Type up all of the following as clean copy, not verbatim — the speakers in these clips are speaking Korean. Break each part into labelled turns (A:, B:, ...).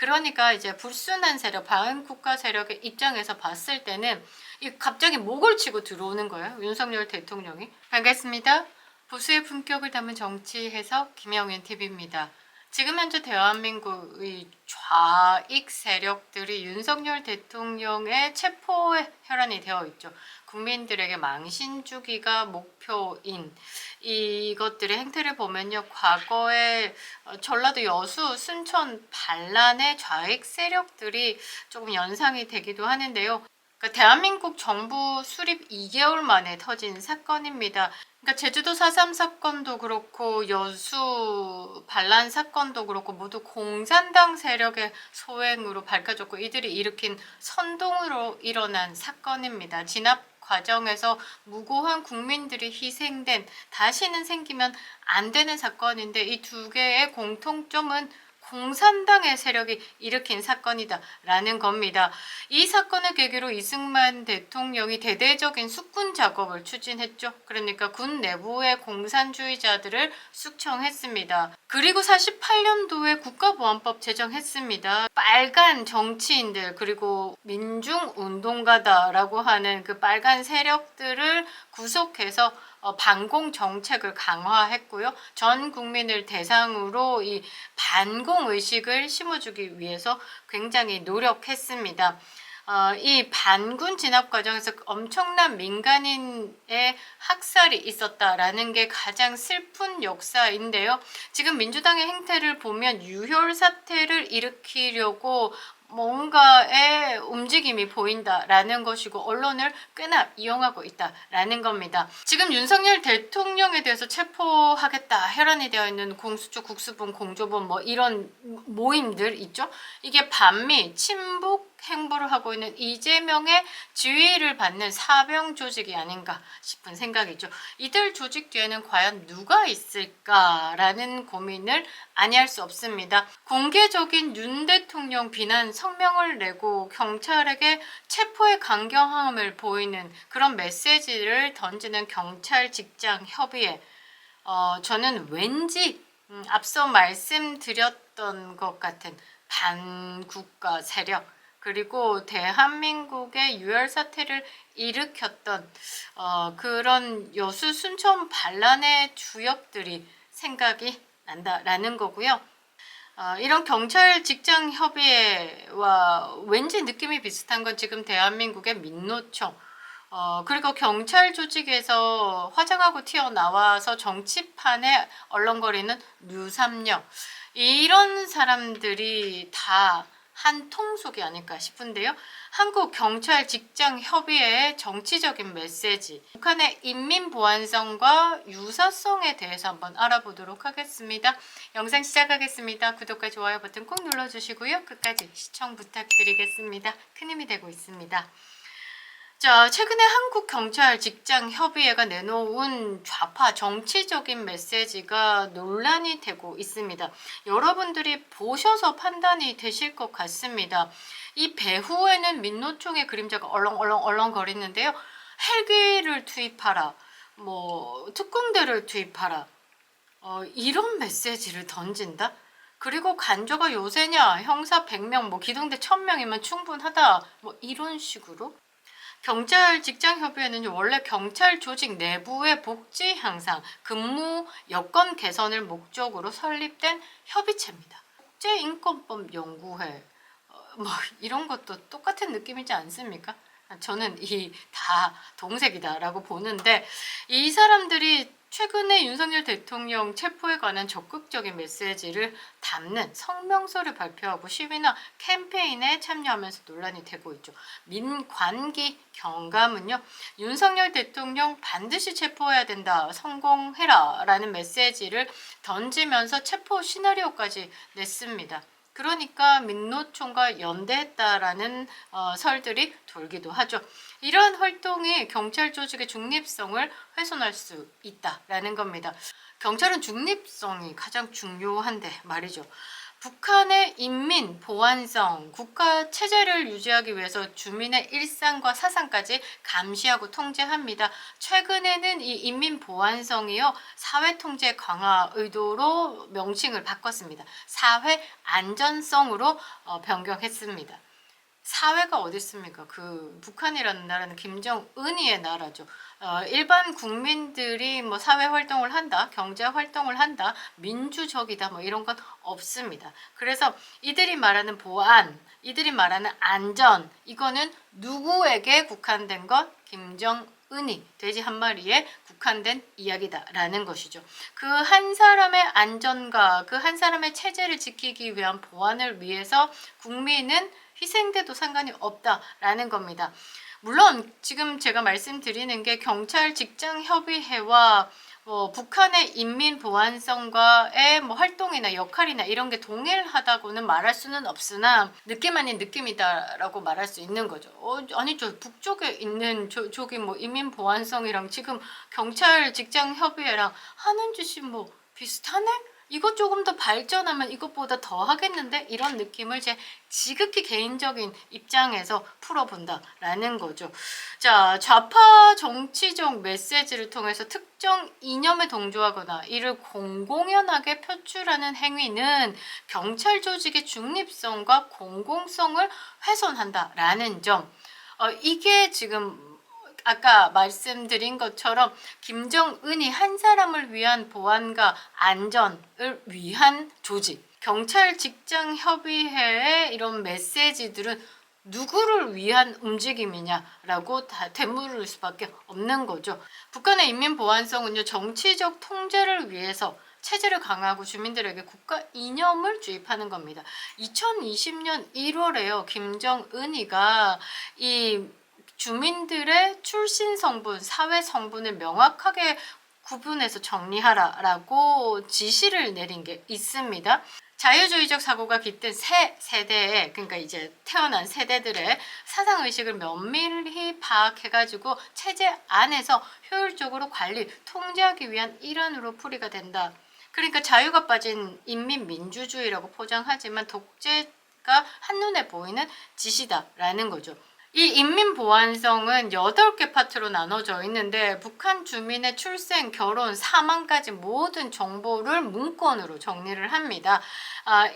A: 그러니까 이제 불순한 세력, 반국가 세력의 입장에서 봤을 때는 이 갑자기 목을 치고 들어오는 거예요. 윤석열 대통령이. 반갑습니다. 보수의 품격을 담은 정치 해석 김영윤 TV입니다. 지금 현재 대한민국의 좌익 세력들이 윤석열 대통령의 체포에 혈안이 되어 있죠. 국민들에게 망신 주기가 목표인 이것들의 행태를 보면요. 과거에 전라도 여수, 순천, 반란의 좌익 세력들이 조금 연상이 되기도 하는데요. 그러니까 대한민국 정부 수립 2개월 만에 터진 사건입니다. 그러니까 제주도 4.3 사건도 그렇고 여수 반란 사건도 그렇고 모두 공산당 세력의 소행으로 밝혀졌고 이들이 일으킨 선동으로 일어난 사건입니다. 진압 과정에서 무고한 국민들이 희생된 다시는 생기면 안 되는 사건인데 이 두 개의 공통점은 공산당의 세력이 일으킨 사건이다라는 겁니다. 이 사건을 계기로 이승만 대통령이 대대적인 숙군 작업을 추진했죠. 그러니까 군 내부의 공산주의자들을 숙청했습니다. 그리고 48년도에 국가보안법 제정했습니다. 빨간 정치인들 그리고 민중운동가다라고 하는 그 빨간 세력들을 구속해서 반공 정책을 강화했고요. 전 국민을 대상으로 이 반공 의식을 심어주기 위해서 굉장히 노력했습니다. 이 반군 진압 과정에서 엄청난 민간인의 학살이 있었다라는 게 가장 슬픈 역사인데요. 지금 민주당의 행태를 보면 유혈 사태를 일으키려고 뭔가의 움직임이 보인다라는 것이고 언론을 꽤나 이용하고 있다라는 겁니다. 지금 윤석열 대통령에 대해서 체포하겠다 혈안이 되어 있는 공수처, 국수본, 공조본 뭐 이런 모임들 있죠. 이게 반미, 친북 행보를 하고 있는 이재명의 지휘를 받는 사병 조직이 아닌가 싶은 생각이죠. 이들 조직 뒤에는 과연 누가 있을까라는 고민을 아니할 수 없습니다. 공개적인 윤 대통령 비난 성명을 내고 경찰에게 체포의 강경함을 보이는 그런 메시지를 던지는 경찰 직장 협의회. 저는 왠지 앞서 말씀드렸던 것 같은 반국가 세력 그리고 대한민국의 유혈 사태를 일으켰던 그런 여수 순천 반란의 주역들이 생각이 난다라는 거고요. 이런 경찰 직장 협의회와 왠지 느낌이 비슷한 건 지금 대한민국의 민노총 그리고 경찰 조직에서 화장하고 튀어나와서 정치판에 얼렁거리는 류삼녀 이런 사람들이 다 한 통속이 아닐까 싶은데요. 한국 경찰 직장 협의회의 정치적인 메시지, 북한의 인민보안성과 유사성에 대해서 한번 알아보도록 하겠습니다. 영상 시작하겠습니다. 구독과 좋아요 버튼 꼭 눌러주시고요. 끝까지 시청 부탁드리겠습니다. 큰 힘이 되고 있습니다. 자, 최근에 한국경찰직장협의회가 내놓은 좌파 정치적인 메시지가 논란이 되고 있습니다. 여러분들이 보셔서 판단이 되실 것 같습니다. 이 배후에는 민노총의 그림자가 얼렁얼렁 거리는데요. 헬기를 투입하라, 특공대를 투입하라, 이런 메시지를 던진다? 그리고 간저가 요새냐, 형사 100명, 기동대 1000명이면 충분하다, 이런 식으로. 경찰 직장협의회는 원래 경찰 조직 내부의 복지 향상, 근무 여건 개선을 목적으로 설립된 협의체입니다. 국제인권법 연구회 이런 것도 똑같은 느낌이지 않습니까? 저는 이 다 동색이다라고 보는데 이 사람들이 최근에 윤석열 대통령 체포에 관한 적극적인 메시지를 담는 성명서를 발표하고 시위나 캠페인에 참여하면서 논란이 되고 있죠. 민관기 경감은요. 윤석열 대통령 반드시 체포해야 된다. 성공해라. 라는 메시지를 던지면서 체포 시나리오까지 냈습니다. 그러니까 민노총과 연대했다라는 설들이 돌기도 하죠. 이러한 활동이 경찰 조직의 중립성을 훼손할 수 있다라는 겁니다. 경찰은 중립성이 가장 중요한데 말이죠. 북한의 인민 보안성, 국가 체제를 유지하기 위해서 주민의 일상과 사상까지 감시하고 통제합니다. 최근에는 이 인민 보안성이요, 사회 통제 강화 의도로 명칭을 바꿨습니다. 사회 안전성으로 변경했습니다. 사회가 어디 있습니까? 그 북한이라는 나라는 김정은이의 나라죠. 일반 국민들이 뭐 사회 활동을 한다, 경제 활동을 한다, 민주적이다 뭐 이런 건 없습니다. 그래서 이들이 말하는 보안, 이들이 말하는 안전, 이거는 누구에게 국한된 것? 김정은이 돼지 한 마리에 국한된 이야기다라는 것이죠. 그 한 사람의 안전과 그 한 사람의 체제를 지키기 위한 보안을 위해서 국민은 희생돼도 상관이 없다라는 겁니다. 물론 지금 제가 말씀드리는 게 경찰 직장협의회와 북한의 인민보안성과의 활동이나 역할이나 이런 게 동일하다고는 말할 수는 없으나 느낌 아닌 느낌이다라고 말할 수 있는 거죠. 아니 저 북쪽에 있는 저기 인민보안성이랑 지금 경찰 직장협의회랑 하는 짓이 비슷하네? 이거 조금 더 발전하면 이것보다 더 하겠는데? 이런 느낌을 제 지극히 개인적인 입장에서 풀어본다라는 거죠. 자, 좌파 정치적 메시지를 통해서 특정 이념에 동조하거나 이를 공공연하게 표출하는 행위는 경찰 조직의 중립성과 공공성을 훼손한다라는 점. 이게 지금 아까 말씀드린 것처럼 김정은이 한 사람을 위한 보안과 안전을 위한 조직, 경찰 직장 협의회의 이런 메시지들은 누구를 위한 움직임이냐라고 다 되물을 수밖에 없는 거죠. 북한의 인민보안성은요, 정치적 통제를 위해서 체제를 강화하고 주민들에게 국가 이념을 주입하는 겁니다. 2020년 1월에요. 김정은이가 이 주민들의 출신 성분, 사회 성분을 명확하게 구분해서 정리하라라고 지시를 내린 게 있습니다. 자유주의적 사고가 깃든 새 세대에, 그러니까 이제 태어난 세대들의 사상의식을 면밀히 파악해가지고 체제 안에서 효율적으로 관리, 통제하기 위한 일환으로 풀이가 된다. 그러니까 자유가 빠진 인민민주주의라고 포장하지만 독재가 한눈에 보이는 지시다라는 거죠. 이 인민보안성은 8개 파트로 나눠져 있는데 북한 주민의 출생, 결혼, 사망까지 모든 정보를 문건으로 정리를 합니다.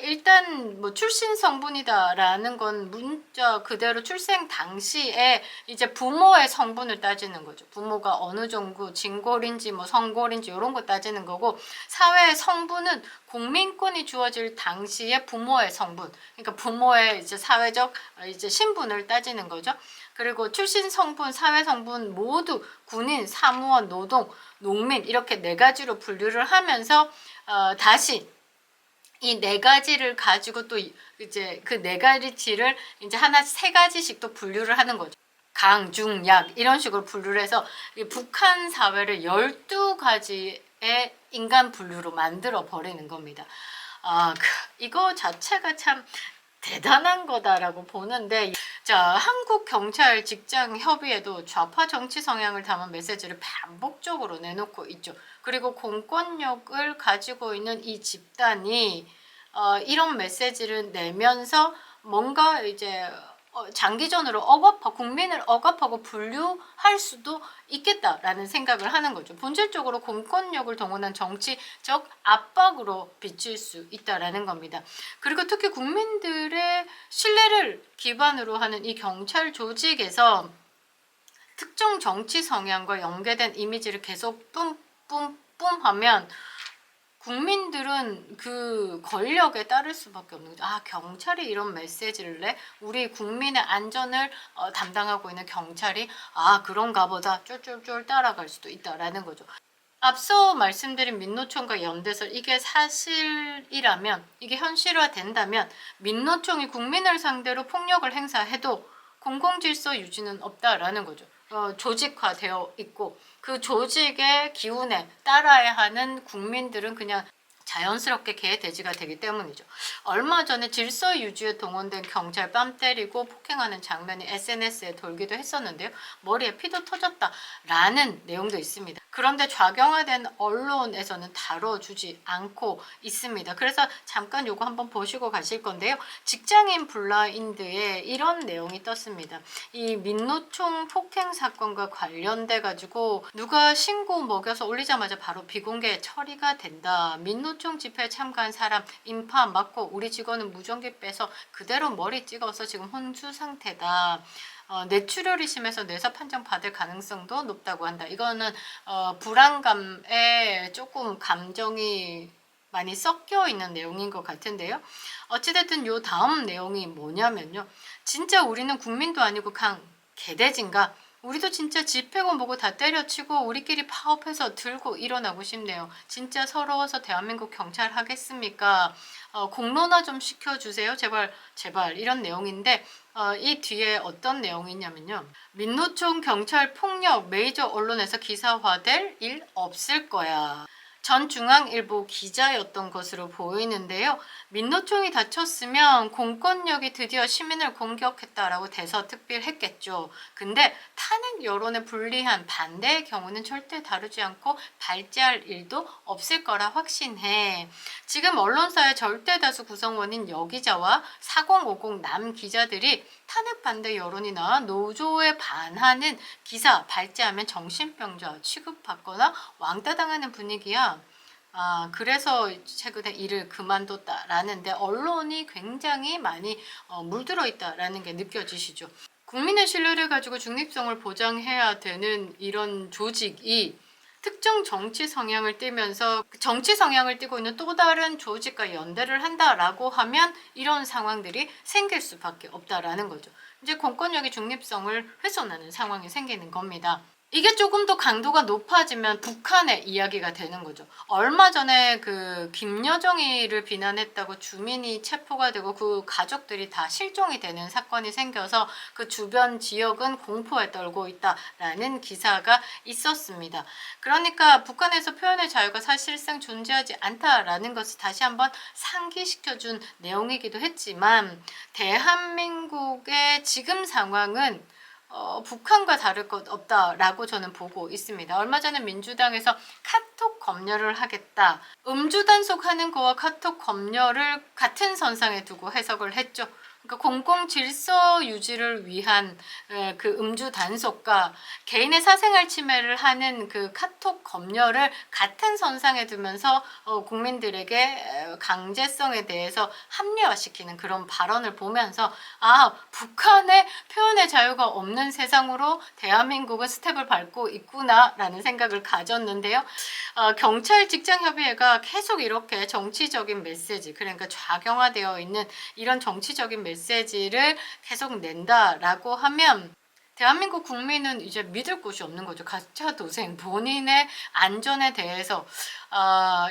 A: 일단 출신 성분이다라는 건 문자 그대로 출생 당시에 이제 부모의 성분을 따지는 거죠. 부모가 어느 정도 진골인지 성골인지 이런 거 따지는 거고, 사회의 성분은 국민권이 주어질 당시에 부모의 성분, 그러니까 부모의 이제 사회적 이제 신분을 따지는 거죠. 그리고 출신 성분, 사회 성분 모두 군인, 사무원, 노동, 농민 이렇게 4가지로 분류를 하면서 다시 이 4가지를 가지고 또 이제 그 4가지를 이제 3가지씩 또 분류를 하는 거죠. 강, 중, 약 이런 식으로 분류를 해서 북한 사회를 12가지의 인간 분류로 만들어 버리는 겁니다. 이거 자체가 참 대단한 거다라고 보는데, 자, 한국 경찰 직장 협의회도 좌파 정치 성향을 담은 메시지를 반복적으로 내놓고 있죠. 그리고 공권력을 가지고 있는 이 집단이 이런 메시지를 내면서 뭔가 이제 장기전으로 국민을 억압하고 분류할 수도 있겠다라는 생각을 하는 거죠. 본질적으로 공권력을 동원한 정치적 압박으로 비칠 수 있다라는 겁니다. 그리고 특히 국민들의 신뢰를 기반으로 하는 이 경찰 조직에서 특정 정치 성향과 연계된 이미지를 계속 뿜뿜뿜하면 국민들은 그 권력에 따를 수밖에 없는 거죠. 경찰이 이런 메시지를 내? 우리 국민의 안전을 담당하고 있는 경찰이 그런가 보다 쫄쫄쫄 따라갈 수도 있다라는 거죠. 앞서 말씀드린 민노총과 연대설, 이게 사실이라면, 이게 현실화된다면 민노총이 국민을 상대로 폭력을 행사해도 공공질서 유지는 없다라는 거죠. 조직화되어 있고 그 조직의 기운에 따라야 하는 국민들은 그냥 자연스럽게 개돼지가 되기 때문이죠. 얼마 전에 질서 유지에 동원된 경찰 뺨 때리고 폭행하는 장면이 SNS에 돌기도 했었는데요. 머리에 피도 터졌다라는 내용도 있습니다. 그런데 좌경화된 언론에서는 다뤄주지 않고 있습니다. 그래서 잠깐 요거 한번 보시고 가실 건데요. 직장인 블라인드에 이런 내용이 떴습니다. 이 민노총 폭행 사건과 관련돼 가지고 누가 신고 먹여서 올리자마자 바로 비공개 처리가 된다. 민노총 집회에 참가한 사람 인파 맞고 우리 직원은 무전기 빼서 그대로 머리 찍어서 지금 혼수 상태다. 뇌출혈이 심해서 뇌사 판정 받을 가능성도 높다고 한다. 이거는 불안감에 조금 감정이 많이 섞여 있는 내용인 것 같은데요. 어찌됐든 요 다음 내용이 뭐냐면요. 진짜 우리는 국민도 아니고 개돼지인가? 우리도 진짜 집회고 뭐고 다 때려치고 우리끼리 파업해서 들고 일어나고 싶네요. 진짜 서러워서 대한민국 경찰 하겠습니까? 공론화 좀 시켜주세요. 제발 제발 이런 내용인데 이 뒤에 어떤 내용이 있냐면요. 민노총 경찰 폭력 메이저 언론에서 기사화될 일 없을 거야. 전 중앙일보 기자였던 것으로 보이는데요. 민노총이 다쳤으면 공권력이 드디어 시민을 공격했다라고 대서특필했겠죠. 근데 탄핵 여론에 불리한 반대의 경우는 절대 다루지 않고 발제할 일도 없을 거라 확신해. 지금 언론사의 절대 다수 구성원인 여기자와 4050 남 기자들이 탄핵 반대 여론이나 노조에 반하는 기사 발제하면 정신병자 취급받거나 왕따당하는 분위기야. 그래서 최근에 일을 그만뒀다라는데 언론이 굉장히 많이 물들어 있다라는 게 느껴지시죠. 국민의 신뢰를 가지고 중립성을 보장해야 되는 이런 조직이 특정 정치 성향을 띠면서 정치 성향을 띠고 있는 또 다른 조직과 연대를 한다라고 하면 이런 상황들이 생길 수밖에 없다라는 거죠. 이제 공권력의 중립성을 훼손하는 상황이 생기는 겁니다. 이게 조금 더 강도가 높아지면 북한의 이야기가 되는 거죠. 얼마 전에 그 김여정이를 비난했다고 주민이 체포가 되고 그 가족들이 다 실종이 되는 사건이 생겨서 그 주변 지역은 공포에 떨고 있다라는 기사가 있었습니다. 그러니까 북한에서 표현의 자유가 사실상 존재하지 않다라는 것을 다시 한번 상기시켜준 내용이기도 했지만 대한민국의 지금 상황은 북한과 다를 것 없다라고 저는 보고 있습니다. 얼마 전에 민주당에서 카톡 검열을 하겠다. 음주 단속하는 거와 카톡 검열을 같은 선상에 두고 해석을 했죠. 그러니까 공공 질서 유지를 위한 그 음주 단속과 개인의 사생활 침해를 하는 그 카톡 검열을 같은 선상에 두면서 국민들에게 강제성에 대해서 합리화시키는 그런 발언을 보면서 북한의 표현의 자유가 없는 세상으로 대한민국은 스텝을 밟고 있구나라는 생각을 가졌는데요. 경찰 직장협의회가 계속 이렇게 정치적인 메시지, 그러니까 좌경화되어 있는 이런 정치적인 메시지를 계속 낸다라고 하면 대한민국 국민은 이제 믿을 곳이 없는 거죠. 가짜 도생, 본인의 안전에 대해서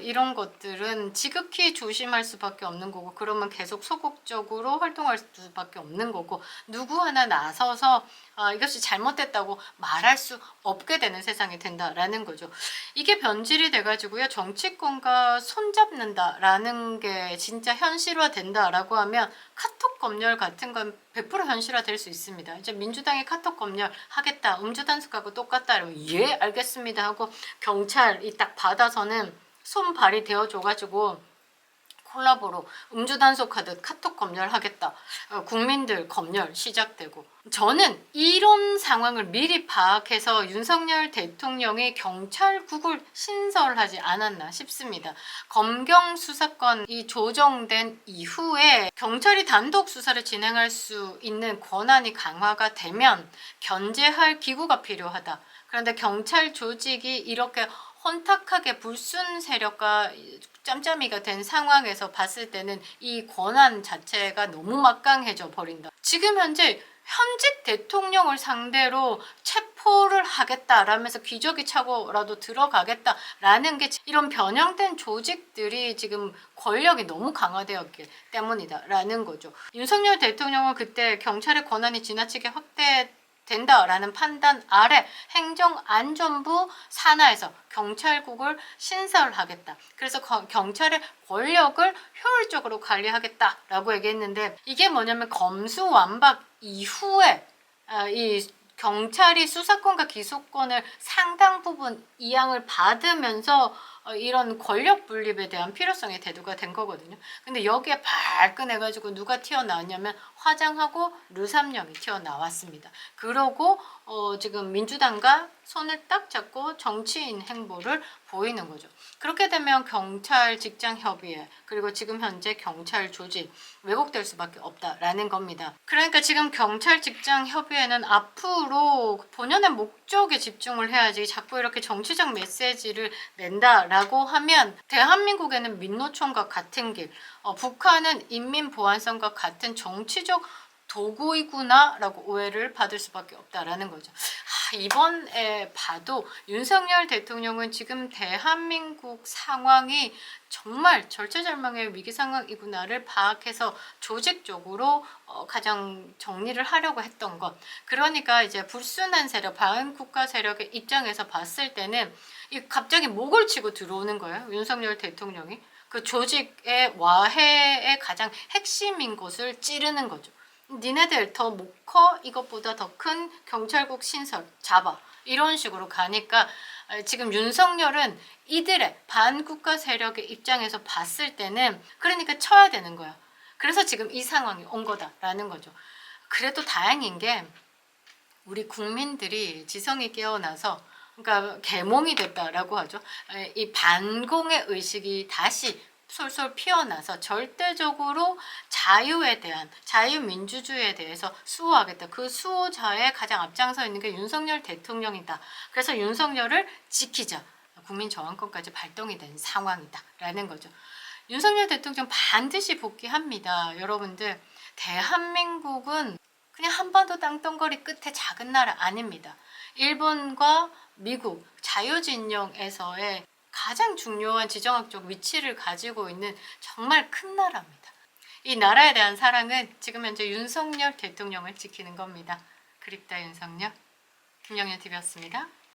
A: 이런 것들은 지극히 조심할 수밖에 없는 거고, 그러면 계속 소극적으로 활동할 수밖에 없는 거고, 누구 하나 나서서 이것이 잘못됐다고 말할 수 없게 되는 세상이 된다라는 거죠. 이게 변질이 돼가지고요, 정치권과 손잡는다라는 게 진짜 현실화된다라고 하면 카톡 검열 같은 건 100% 현실화될 수 있습니다. 이제 민주당이 카톡 검열 하겠다, 음주 단속하고 똑같다 이러면 예 알겠습니다 하고 경찰이 딱 받아서는 손발이 되어줘가지고 콜라보로 음주 단속하듯 카톡 검열하겠다. 국민들 검열 시작되고, 저는 이런 상황을 미리 파악해서 윤석열 대통령이 경찰국을 신설하지 않았나 싶습니다. 검경 수사권이 조정된 이후에 경찰이 단독 수사를 진행할 수 있는 권한이 강화가 되면 견제할 기구가 필요하다. 그런데 경찰 조직이 이렇게 혼탁하게 불순 세력과 짬짬이가 된 상황에서 봤을 때는 이 권한 자체가 너무 막강해져 버린다. 지금 현재 현직 대통령을 상대로 체포를 하겠다라면서 기저귀 차고라도 들어가겠다라는 게 이런 변형된 조직들이 지금 권력이 너무 강화되었기 때문이다라는 거죠. 윤석열 대통령은 그때 경찰의 권한이 지나치게 확대 된다라는 판단 아래 행정안전부 산하에서 경찰국을 신설하겠다. 그래서 경찰의 권력을 효율적으로 관리하겠다라고 얘기했는데, 이게 뭐냐면 검수완박 이후에 이 경찰이 수사권과 기소권을 상당 부분 이양을 받으면서 이런 권력 분립에 대한 필요성이 대두가 된 거거든요. 근데 여기에 발끈해가지고 누가 튀어나왔냐면 화장하고 류삼령이 튀어나왔습니다. 그러고 지금 민주당과 손을 딱 잡고 정치인 행보를 보이는 거죠. 그렇게 되면 경찰 직장 협의회, 그리고 지금 현재 경찰 조직 왜곡될 수밖에 없다라는 겁니다. 그러니까 지금 경찰 직장 협의회는 앞으로 본연의 목적에 집중을 해야지, 자꾸 이렇게 정치적 메시지를 낸다라고 하면 대한민국에는 민노총과 같은 길, 북한은 인민보안성과 같은 정치적 도구이구나 라고 오해를 받을 수밖에 없다라는 거죠. 이번에 봐도 윤석열 대통령은 지금 대한민국 상황이 정말 절체절명의 위기 상황이구나를 파악해서 조직적으로 가장 정리를 하려고 했던 것. 그러니까 이제 불순한 세력, 반국가 세력의 입장에서 봤을 때는 갑자기 목을 치고 들어오는 거예요. 윤석열 대통령이. 그 조직의 와해의 가장 핵심인 것을 찌르는 거죠. 니네들 더 못 커? 이것보다 더 큰 경찰국 신설 잡아. 이런 식으로 가니까 지금 윤석열은 이들의 반국가 세력의 입장에서 봤을 때는 그러니까 쳐야 되는 거야. 그래서 지금 이 상황이 온 거다라는 거죠. 그래도 다행인 게 우리 국민들이 지성이 깨어나서, 그러니까 계몽이 됐다라고 하죠. 이 반공의 의식이 다시 솔솔 피어나서 절대적으로 자유에 대한, 자유민주주의에 대해서 수호하겠다. 그 수호자의 가장 앞장서 있는 게 윤석열 대통령이다. 그래서 윤석열을 지키자. 국민 저항권까지 발동이 된 상황이다라는 거죠. 윤석열 대통령 반드시 복귀합니다. 여러분들, 대한민국은 그냥 한반도 땅덩어리 끝에 작은 나라 아닙니다. 일본과 미국 자유진영에서의 가장 중요한 지정학적 위치를 가지고 있는 정말 큰 나라입니다. 이 나라에 대한 사랑은 지금 현재 윤석열 대통령을 지키는 겁니다. 그립다 윤석열. 김영현 TV였습니다.